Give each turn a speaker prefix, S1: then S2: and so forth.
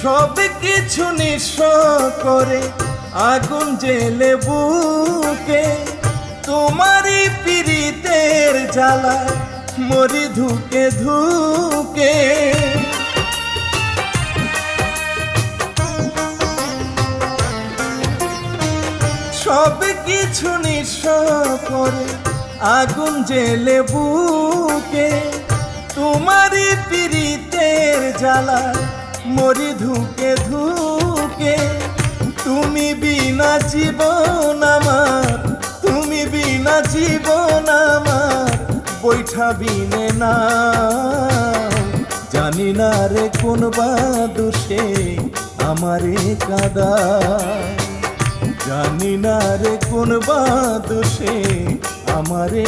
S1: সব কিছু নিঃস্ব করে আগুন জেলে বুকে, তোমারই পীড়িতের জ্বালায় মরি ধুকে ধুকে। সব কিছু নিঃস্ব করে আগুন জেলে বুকে, তোমারই পীড়িতের জ্বালায় মরি ধুকে ধুকে। তুমি বিনা জীবন আমার, তুমি বিনা জীবন আমার বৈঠা বিনে না। জানি না রে কোন বা দোষে আমারে কাঁদায়, জানি না রে কোন বা দোষে আমারে